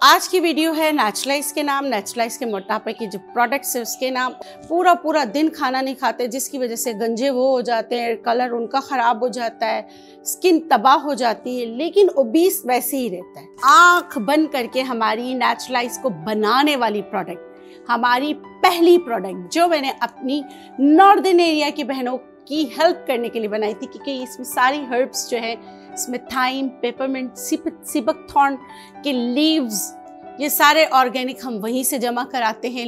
आज की वीडियो है नेचुरलाइज के नाम, नेचुरलाइज के मोटापे के जो प्रोडक्ट्स है उसके नाम। पूरा दिन खाना नहीं खाते जिसकी वजह से गंजे वो हो जाते हैं, कलर उनका ख़राब हो जाता है, स्किन तबाह हो जाती है, लेकिन ओबीस वैसे ही रहता है। आँख बंद करके हमारी नेचुरलाइज को बनाने वाली प्रोडक्ट, हमारी पहली प्रोडक्ट जो मैंने अपनी नॉर्दर्न एरिया की बहनों की हेल्प करने के लिए बनाई थी, क्योंकि इसमें सारी हर्ब्स जो है, इसमें थाइम, पेपरमिंट, सिबकथॉर्न के लीव्स, ये सारे ऑर्गेनिक हम वहीं से जमा कराते हैं।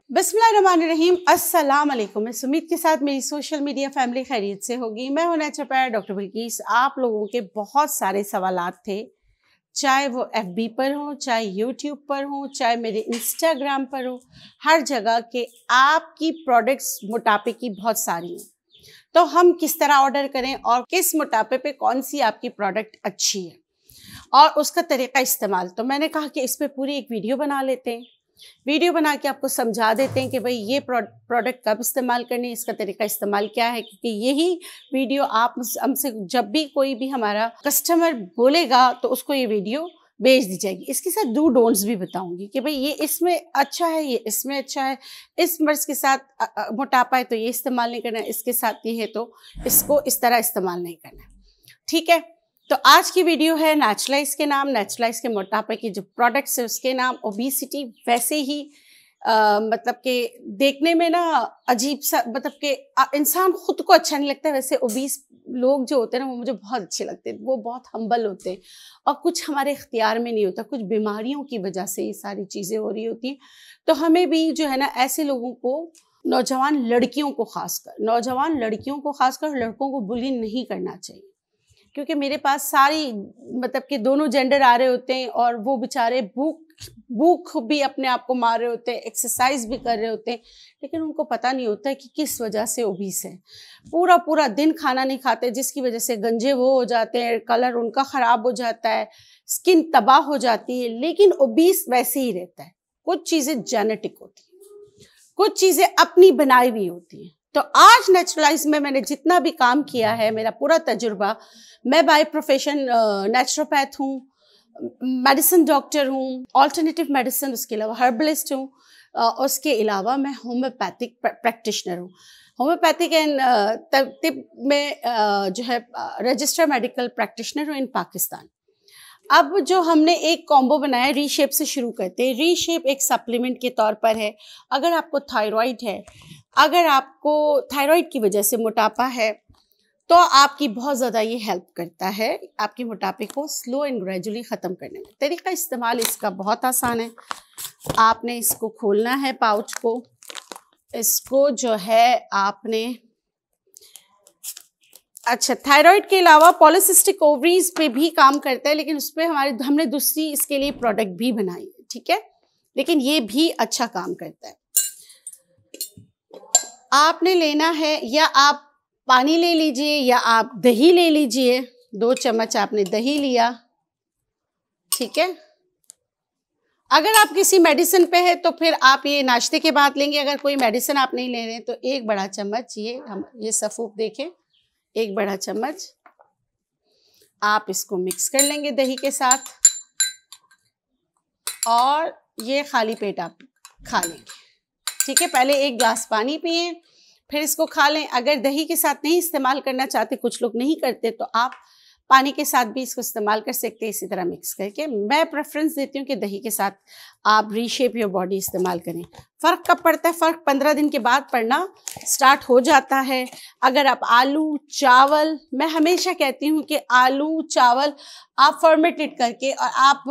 बिस्मिल्लाहिर्रहमानिर्रहीम, अस्सलाम वालेकुम। मैं सुमित के साथ मेरी सोशल मीडिया फैमिली खैरियत से होगी। मैं हूं नेचुरोपैथ डॉक्टर बिल्किस। आप लोगों के बहुत सारे सवालात थे, चाहे वो FB पर हो, चाहे YouTube पर हो, चाहे मेरे Instagram पर हो, हर जगह के आपकी प्रोडक्ट्स मोटापे की बहुत सारी हैं। तो हम किस तरह ऑर्डर करें और किस मोटापे पे कौन सी आपकी प्रोडक्ट अच्छी है और उसका तरीका इस्तेमाल। तो मैंने कहा कि इस पे पूरी एक वीडियो बना लेते हैं। वीडियो बना के आपको समझा देते हैं कि भाई ये प्रोडक्ट कब इस्तेमाल करनी है, इसका तरीका इस्तेमाल क्या है, क्योंकि यही वीडियो आप हमसे जब भी कोई भी हमारा कस्टमर बोलेगा तो उसको ये वीडियो भेज दी जाएगी। इसके साथ डू डोंट्स भी बताऊंगी कि भाई ये इसमें अच्छा है, ये इसमें अच्छा है, इस मर्ज के साथ मोटापा है तो ये इस्तेमाल नहीं करना है, इसके साथ ये है तो इसको इस तरह इस्तेमाल नहीं करना है। ठीक है, तो आज की वीडियो है नेचुरलाइज के नाम, नेचुरलाइज के मोटापे की जो प्रोडक्ट्स है उसके नाम। ओबेसिटी वैसे ही मतलब कि देखने में ना अजीब सा, मतलब कि इंसान खुद को अच्छा नहीं लगता, वैसे ओबीस लोग जो होते हैं ना वो मुझे बहुत अच्छे लगते हैं। वो बहुत हम्बल होते हैं और कुछ हमारे इख्तियार में नहीं होता, कुछ बीमारियों की वजह से ये सारी चीज़ें हो रही होती हैं। तो हमें भी जो है ना ऐसे लोगों को, नौजवान लड़कियों को खासकर लड़कों को बुली नहीं करना चाहिए, क्योंकि मेरे पास सारी मतलब कि दोनों जेंडर आ रहे होते हैं और वो बेचारे भूख भी अपने आप को मार रहे होते हैं, एक्सरसाइज भी कर रहे होते हैं, लेकिन उनको पता नहीं होता है कि किस वजह से ओबीस है। पूरा दिन खाना नहीं खाते जिसकी वजह से गंजे वो हो जाते हैं, कलर उनका ख़राब हो जाता है, स्किन तबाह हो जाती है, लेकिन ओबीस वैसे ही रहता है। कुछ चीज़ें जेनेटिक होती हैं, कुछ चीज़ें अपनी बनाई हुई होती हैं। तो आज नेचुरलाइज में मैंने जितना भी काम किया है, मेरा पूरा तजुर्बा, मैं बाय प्रोफेशन नेचुरोपैथ हूँ, मेडिसिन डॉक्टर हूँ, अल्टरनेटिव मेडिसिन, उसके अलावा हर्बलिस्ट हूँ, उसके अलावा मैं होम्योपैथिक प्रैक्टिशनर हूँ। होम्योपैथिक एंड तरतीब में जो है रजिस्टर्ड मेडिकल प्रैक्टिशनर हूँ इन पाकिस्तान। अब जो हमने एक कॉम्बो बनाया, रीशेप से शुरू करते हैं। रीशेप एक सप्लीमेंट के तौर पर है। अगर आपको थायराइड है, अगर आपको थायराइड की वजह से मोटापा है, तो आपकी बहुत ज़्यादा ये हेल्प करता है आपके मोटापे को स्लो एंड ग्रेजुअली ख़त्म करने में। तरीका इस्तेमाल इसका बहुत आसान है। आपने इसको खोलना है, पाउच को, इसको जो है आपने, अच्छा, थायराइड के अलावा पॉलीसिस्टिक ओवरीज पे भी काम करता है, लेकिन उस पर हमने दूसरी इसके लिए प्रोडक्ट भी बनाई है, ठीक है, लेकिन ये भी अच्छा काम करता है। आपने लेना है, या आप पानी ले लीजिए या आप दही ले लीजिए। 2 चम्मच आपने दही लिया, ठीक है। अगर आप किसी मेडिसिन पे है तो फिर आप ये नाश्ते के बाद लेंगे। अगर कोई मेडिसिन आप नहीं ले रहे हैं तो 1 बड़ा चम्मच, ये सफ़ूफ देखें, 1 बड़ा चम्मच आप इसको मिक्स कर लेंगे दही के साथ, और ये खाली पेट आप खा लेंगे, ठीक है। पहले 1 गिलास पानी पिए, फिर इसको खा लें। अगर दही के साथ नहीं इस्तेमाल करना चाहते, कुछ लोग नहीं करते, तो आप पानी के साथ भी इसको इस्तेमाल कर सकते हैं, इसी तरह मिक्स करके। मैं प्रेफरेंस देती हूँ कि दही के साथ आप रीशेप योर बॉडी इस्तेमाल करें। फ़र्क कब पड़ता है? फ़र्क 15 दिन के बाद पड़ना स्टार्ट हो जाता है। अगर आप आलू चावल, मैं हमेशा कहती हूँ कि आलू चावल आप फर्मेटेड करके, और आप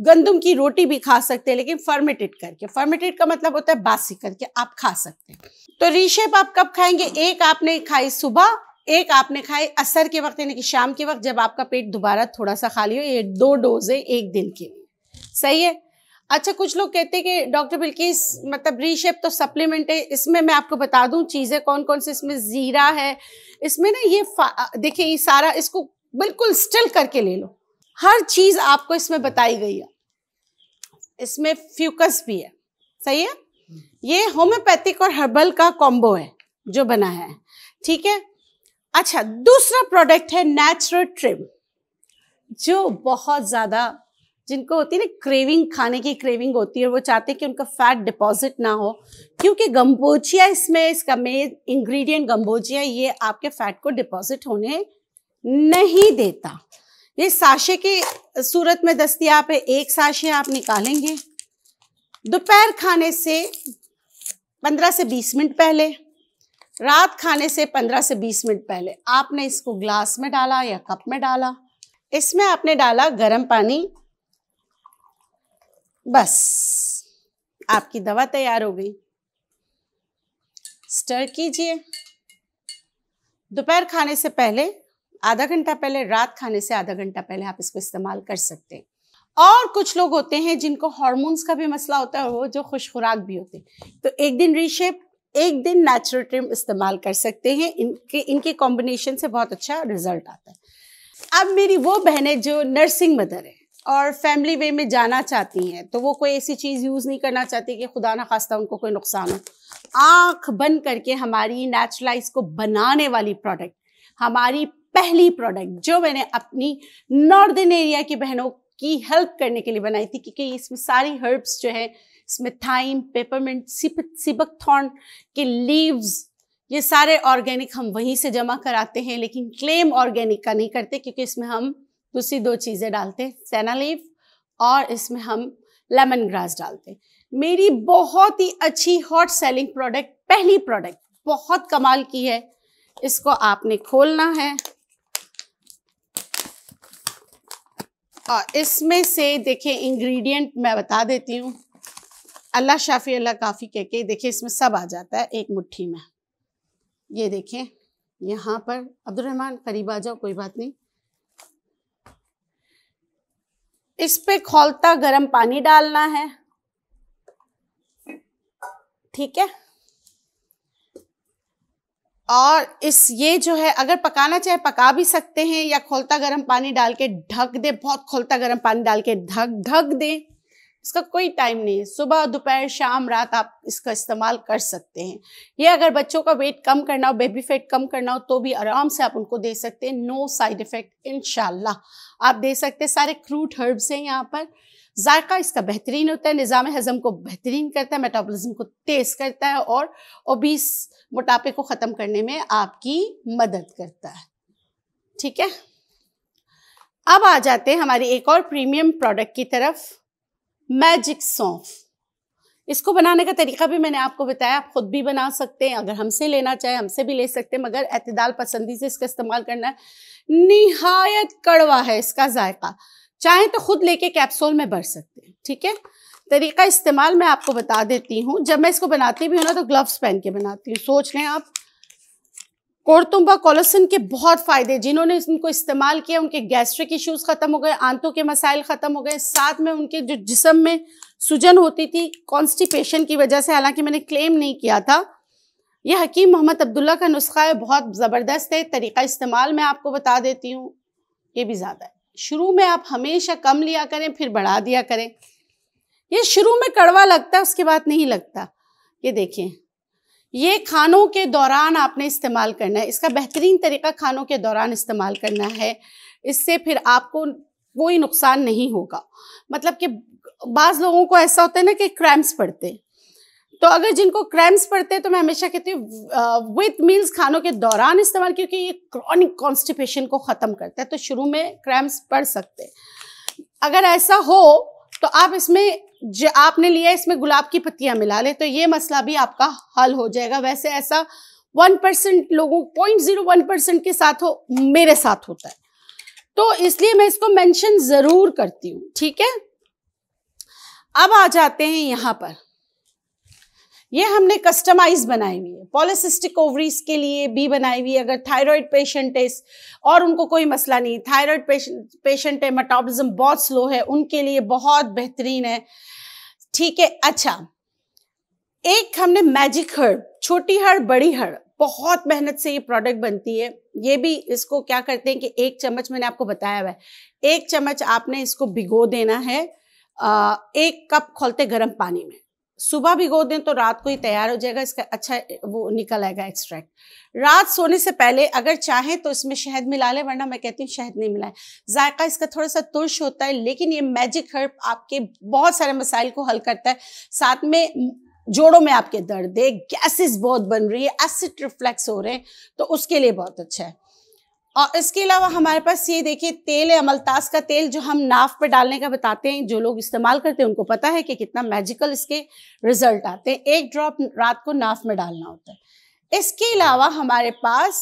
गंदम की रोटी भी खा सकते हैं, लेकिन फर्मेटेड करके, फर्मेटेड का मतलब होता है बासी करके आप खा सकते हैं। तो रीशेप आप कब खाएंगे? 1 आपने खाई सुबह, 1 आपने खाई असर के वक्त, यानी कि शाम के वक्त, जब आपका पेट दोबारा थोड़ा सा खाली हो। ये 2 डोज है 1 दिन के लिए, सही है। अच्छा, कुछ लोग कहते हैं कि डॉक्टर बिल्किस मतलब रीशेप तो सप्लीमेंट है, इसमें मैं आपको बता दूं चीज़ें कौन कौन सी। इसमें जीरा है, इसमें ना ये देखिए, ये सारा, इसको बिल्कुल स्टिल करके ले लो, हर चीज़ आपको इसमें बताई गई है। इसमें फ्यूकस भी है, सही है। ये होम्योपैथिक और हर्बल का कॉम्बो है जो बना है, ठीक है। अच्छा, दूसरा प्रोडक्ट है नेचुरल ट्रिम, जो बहुत ज़्यादा जिनको होती है ना क्रेविंग, खाने की क्रेविंग होती है, वो चाहते हैं कि उनका फैट डिपॉजिट ना हो, क्योंकि गंबोजिया इसमें इसका मेन इंग्रेडिएंट गंबोजिया ये आपके फैट को डिपॉजिट होने नहीं देता। ये साशे की सूरत में दस्तयाब है। एक साशे आप निकालेंगे दोपहर खाने से 15 से 20 मिनट पहले, रात खाने से 15 से 20 मिनट पहले आपने इसको ग्लास में डाला या कप में डाला, इसमें आपने डाला गर्म पानी, बस आपकी दवा तैयार हो गई। स्टर कीजिए दोपहर खाने से पहले आधा घंटा पहले, रात खाने से आधा घंटा पहले आप इसको इस्तेमाल कर सकते हैं। और कुछ लोग होते हैं जिनको हार्मोन्स का भी मसला होता है, वो जो खुश खुराक भी होते हैं, तो एक दिन रीशेप, एक दिन नेचुरल ट्रिम इस्तेमाल कर सकते हैं। इनके कॉम्बिनेशन से बहुत अच्छा रिजल्ट आता है। अब मेरी वो बहनें जो नर्सिंग मदर है और फैमिली वे में जाना चाहती हैं, तो वो कोई ऐसी चीज़ यूज़ नहीं करना चाहती कि खुदा ना खास्ता उनको कोई नुकसान हो, आँख बंद करके हमारी नेचुरलाइज को बनाने वाली प्रोडक्ट, हमारी पहली प्रोडक्ट जो मैंने अपनी नॉर्दर्न एरिया की बहनों की हेल्प करने के लिए बनाई थी, क्योंकि इसमें सारी हर्ब्स जो है, इसमें थाइम, पेपरमिंट, सिबकथॉर्न के लीव्स, ये सारे ऑर्गेनिक हम वहीं से जमा कराते हैं, लेकिन क्लेम ऑर्गेनिक का नहीं करते, क्योंकि इसमें हम दूसरी दो चीज़ें डालते हैं, सेना लीफ और इसमें हम लेमन ग्रास डालते हैं। मेरी बहुत ही अच्छी हॉट सेलिंग प्रोडक्ट, पहली प्रोडक्ट बहुत कमाल की है। इसको आपने खोलना है और इसमें से देखिए इंग्रेडिएंट मैं बता देती हूँ, अल्लाह शाफी अल्लाह काफ़ी कह के देखिए इसमें सब आ जाता है एक मुट्ठी में। ये देखें यहाँ पर, अब्दुर्रहमान करीब आ जाओ, कोई बात नहीं। इस पे खौलता गर्म पानी डालना है, ठीक है। और ये जो है, अगर पकाना चाहे पका भी सकते हैं, या खौलता गर्म पानी डाल के ढक दे, बहुत खौलता गर्म पानी डाल के ढक दे, इसका कोई टाइम नहीं है, सुबह दोपहर शाम रात आप इसका इस्तेमाल कर सकते हैं। ये अगर बच्चों का वेट कम करना हो, बेबी फैट कम करना हो, तो भी आराम से आप उनको दे सकते हैं, नो साइड इफेक्ट इंशाल्लाह आप दे सकते हैं। सारे क्रूड हर्ब्स हैं यहाँ पर। जायका इसका बेहतरीन होता है, निज़ाम हज़म को बेहतरीन करता है, मेटाबॉलिज्म को तेज़ करता है और ओबीस मोटापे को ख़त्म करने में आपकी मदद करता है, ठीक है। अब आ जाते हैं हमारी एक और प्रीमियम प्रोडक्ट की तरफ, मैजिक सौंफ। इसको बनाने का तरीका भी मैंने आपको बताया, आप खुद भी बना सकते हैं, अगर हमसे लेना चाहे हमसे भी ले सकते हैं, मगर एतदाल पसंदी से इसका इस्तेमाल करना है। निहायत कड़वा है इसका जायका, चाहे तो खुद लेके कैप्सूल में भर सकते हैं, ठीक है। तरीका इस्तेमाल मैं आपको बता देती हूँ। जब मैं इसको बनाती भी हूँ ना, तो ग्लव्स पहन के बनाती हूँ। सोच लें आप, कोरतुम्बा कोलोसिन के बहुत फ़ायदे, जिन्होंने इनको इस्तेमाल किया उनके गैस्ट्रिक इश्यूज़ ख़त्म हो गए, आंतों के मसाइल ख़त्म हो गए, साथ में उनके जो जिस्म में सूजन होती थी कॉन्स्टिपेशन की वजह से, हालांकि मैंने क्लेम नहीं किया था, यह हकीम मोहम्मद अब्दुल्ला का नुस्खा है, बहुत ज़बरदस्त है। तरीका इस्तेमाल मैं आपको बता देती हूँ, ये भी ज़्यादा है। शुरू में आप हमेशा कम लिया करें, फिर बढ़ा दिया करें। ये शुरू में कड़वा लगता है, उसके बाद नहीं लगता। ये देखिए, ये खानों के दौरान आपने इस्तेमाल करना है। इसका बेहतरीन तरीका खानों के दौरान इस्तेमाल करना है, इससे फिर आपको कोई नुकसान नहीं होगा। मतलब कि बाज़ लोगों को ऐसा होता है ना कि क्रैम्प्स पड़ते हैं, तो अगर जिनको क्रैम्प्स पड़ते हैं तो मैं हमेशा कहती हूँ विथ मील्स खानों के दौरान इस्तेमाल, क्योंकि ये क्रॉनिक कॉन्स्टिपेशन को ख़त्म करता है, तो शुरू में क्रैम्प्स पड़ सकते हैं। अगर ऐसा हो तो आप इसमें जो आपने लिया इसमें गुलाब की पत्तियां मिला ले, तो ये मसला भी आपका हल हो जाएगा। वैसे ऐसा 1% लोगों 0.01% के साथ हो, मेरे साथ होता है, तो इसलिए मैं इसको मेंशन ज़रूर करती हूँ, ठीक है। अब आ जाते हैं यहाँ पर, ये हमने कस्टमाइज बनाई हुई है, पॉलिसिस्टिक ओवरीज के लिए भी बनाई हुई है। अगर थायराइड पेशेंट है और उनको कोई मसला नहीं, थायराइड पेशेंट है, मेटाबॉलिज्म बहुत स्लो है, उनके लिए बहुत बेहतरीन है, ठीक है। अच्छा, एक हमने मैजिक हर्ब, छोटी हर्ब बड़ी हर्ब, बहुत मेहनत से ये प्रोडक्ट बनती है। ये भी इसको क्या करते हैं कि 1 चम्मच मैंने आपको बताया हुआ है, 1 चम्मच आपने इसको भिगो देना है 1 कप खौलते गर्म पानी में, सुबह भिगो दें तो रात को ही तैयार हो जाएगा, इसका अच्छा वो निकल आएगा एक्सट्रैक्ट। रात सोने से पहले अगर चाहें तो इसमें शहद मिला लें, वरना मैं कहती हूँ शहद नहीं मिलाएं। जायका इसका थोड़ा सा तुर्श होता है, लेकिन ये मैजिक हर्ब आपके बहुत सारे मसाइल को हल करता है। साथ में जोड़ों में आपके दर्द है, गैसेस बहुत बन रही है, एसिड रिफ्लेक्स हो रहे हैं, तो उसके लिए बहुत अच्छा है। और इसके अलावा हमारे पास ये देखिए तेल है, अमलतास का तेल, जो हम नाफ पे डालने का बताते हैं। जो लोग इस्तेमाल करते हैं उनको पता है कि कितना मैजिकल इसके रिजल्ट आते हैं। 1 ड्रॉप रात को नाफ में डालना होता है। इसके अलावा हमारे पास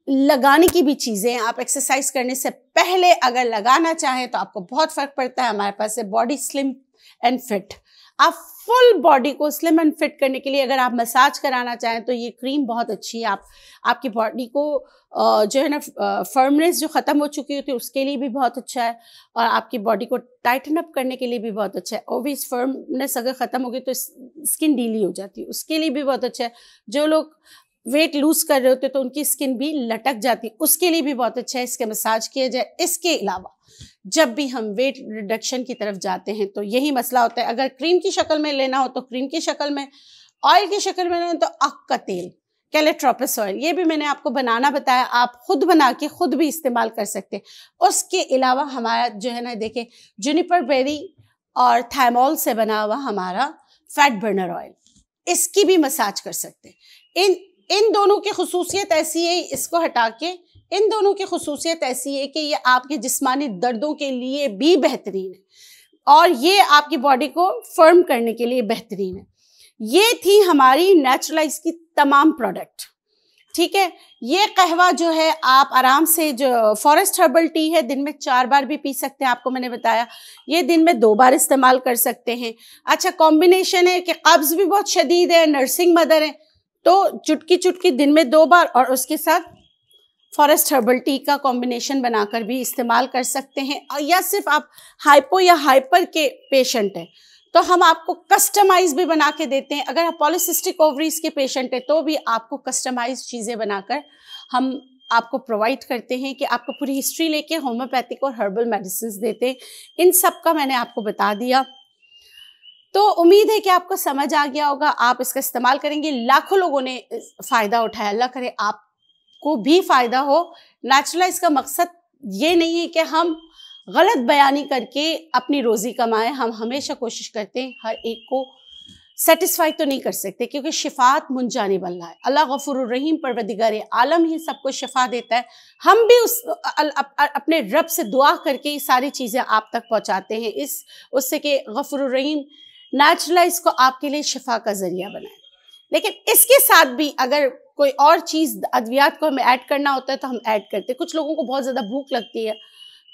लगाने की भी चीज़ें, आप एक्सरसाइज करने से पहले अगर लगाना चाहें तो आपको बहुत फर्क पड़ता है। हमारे पास है बॉडी स्लिम एंड फिट। आप फुल बॉडी को स्लिम एंड फिट करने के लिए अगर आप मसाज कराना चाहें तो ये क्रीम बहुत अच्छी है। आपकी बॉडी को जो है ना फर्मनेस जो ख़त्म हो चुकी होती है उसके लिए भी बहुत अच्छा है, और आपकी बॉडी को टाइटन अप करने के लिए भी बहुत अच्छा है। ओबियस फर्मनेस अगर ख़त्म होगी तो स्किन ढीली हो जाती है, उसके लिए भी बहुत अच्छा है। जो लोग वेट लूज कर रहे होते तो उनकी स्किन भी लटक जाती है, उसके लिए भी बहुत अच्छा है इसके मसाज किया जाए। इसके अलावा जब भी हम वेट रिडक्शन की तरफ जाते हैं तो यही मसला होता है। अगर क्रीम की शक्ल में लेना हो तो क्रीम की शक्ल में, ऑयल की शक्ल में लेना हो तो अक का तेल, कैलेट्रोपस ऑयल, ये भी मैंने आपको बनाना बताया। आप खुद बना के खुद भी इस्तेमाल कर सकते हैं। उसके अलावा हमारा जो है ना देखिए जुनिपर बेरी और थाइमोल से बना हुआ हमारा फैट बर्नर ऑयल, इसकी भी मसाज कर सकते हैं। इन दोनों की खुसूसियत ऐसी है, इसको हटा के इन दोनों की खुसूसियत ऐसी है कि ये आपके जिस्मानी दर्दों के लिए भी बेहतरीन है और ये आपकी बॉडी को फर्म करने के लिए बेहतरीन है। ये थी हमारी नेचुरलाइज की तमाम प्रोडक्ट, ठीक है। ये कहवा जो है आप आराम से, जो फॉरेस्ट हर्बल टी है, दिन में 4 बार भी पी सकते हैं, आपको मैंने बताया। ये दिन में 2 बार इस्तेमाल कर सकते हैं। अच्छा कॉम्बिनेशन है कि कब्ज भी बहुत शदीद है, नर्सिंग मदर है, तो चुटकी चुटकी दिन में 2 बार, और उसके साथ फॉरेस्ट हर्बल टी का कॉम्बिनेशन बनाकर भी इस्तेमाल कर सकते हैं। या सिर्फ आप हाइपो या हाइपर के पेशेंट हैं तो हम आपको कस्टमाइज भी बना के देते हैं। अगर आप पॉलीसिस्टिक ओवरीज के पेशेंट हैं तो भी आपको कस्टमाइज चीज़ें बनाकर हम आपको प्रोवाइड करते हैं कि आपको पूरी हिस्ट्री लेके होम्योपैथिक और हर्बल मेडिसिन देते हैं। इन सब का मैंने आपको बता दिया, तो उम्मीद है कि आपको समझ आ गया होगा। आप इसका इस्तेमाल करेंगे, लाखों लोगों ने फ़ायदा उठाया, अल्लाह करे आपको भी फ़ायदा हो। नेचुरलाइज का मकसद ये नहीं है कि हम गलत बयानी करके अपनी रोज़ी कमाएं। हम हमेशा कोशिश करते हैं हर एक को सेटिस्फाई तो नहीं कर सकते, क्योंकि शिफात मुंजाने वाला है। अल्लाह गफूरुर रहीम परवरदिगार आलम ही सबको शिफा देता है। हम भी अपने रब से दुआ करके ये सारी चीज़ें आप तक पहुँचाते हैं, उससे कि गफूरुर रहीम नेचुरलाइज को आपके लिए शिफा का ज़रिया बनाए। लेकिन इसके साथ भी अगर कोई और चीज़ अद्वियात को हमें ऐड करना होता है तो हम ऐड करते हैं। कुछ लोगों को बहुत ज़्यादा भूख लगती है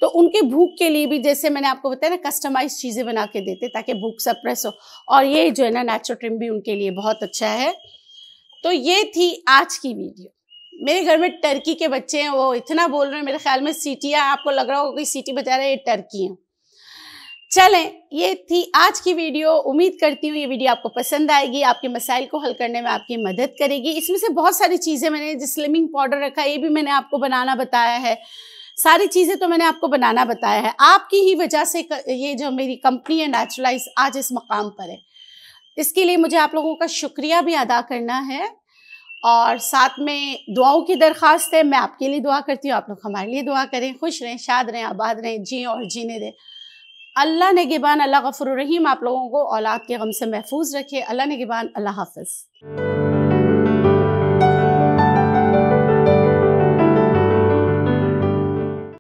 तो उनके भूख के लिए भी, जैसे मैंने आपको बताया ना, कस्टमाइज चीज़ें बना के देते ताकि भूख सप्रेस हो। और ये जो है ना नेचुरोट्रिम भी उनके लिए बहुत अच्छा है। तो ये थी आज की वीडियो। मेरे घर में टर्की के बच्चे हैं, वो इतना बोल रहे हैं, मेरे ख्याल में सीटियाँ, आपको लग रहा होगा कि सीटी बजा रहे हैं, ये टर्की हैं। चलें, ये थी आज की वीडियो। उम्मीद करती हूँ ये वीडियो आपको पसंद आएगी, आपके मसाइल को हल करने में आपकी मदद करेगी। इसमें से बहुत सारी चीज़ें मैंने, जो स्लिमिंग पाउडर रखा है ये भी मैंने आपको बनाना बताया है। सारी चीज़ें तो मैंने आपको बनाना बताया है। आपकी ही वजह से ये जो मेरी कंपनी है नेचुरलाइज आज इस मकाम पर है। इसके लिए मुझे आप लोगों का शुक्रिया भी अदा करना है और साथ में दुआओं की दरख्वास्त है। मैं आपके लिए दुआ करती हूँ, आप लोग हमारे लिए दुआ करें। खुश रहें, शाद रहें, आबाद रहें, जिएँ और जीने दें। अल्लाह नेगेबान, अल्लाह गफूरुर रहीम आप लोगों को औलाद के गम से महफूज रखे। अल्लाह नेगेबान, अल्लाह हाफ़िज़।